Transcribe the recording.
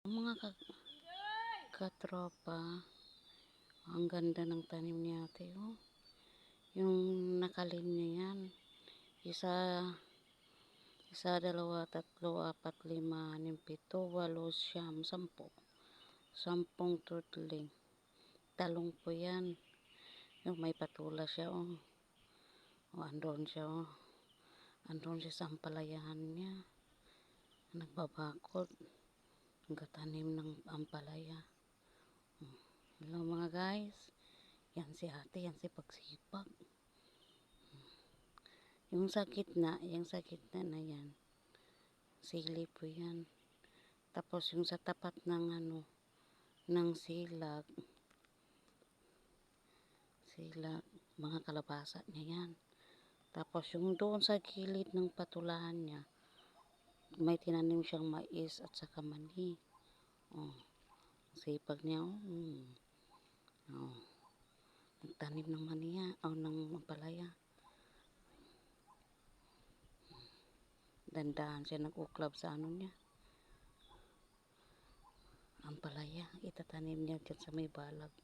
Mga katropa, ang ganda ng tanim ni ate, oh. Yung nakalinya yan. Isa, dalawa, tatlo, apat, lima, anim, pito, walo, siyam, sampo. 10 turtling. Talong po yan. Yung may patula siya, oh. Oh, andun siya, oh. Andun siya sa ampalayahan niya. Nagbabakod. Nagtanim ng ampalaya. Hello mga guys. Yan si ate, yan si pagsipag. Yung sa gitna na yan. Sili po yan. Tapos yung sa tapat ng ng silag, mga kalabasa niya yan. Tapos yung doon sa gilid ng patulahan niya, may tinanim siyang mais at saka mani. Oh, sipag niya, oh. Oh. Nagtanim ng maniya, ng ampalaya. Dandahan siya nag-uklab sa niya. Ampalaya, itatanim niya dyan sa may balag.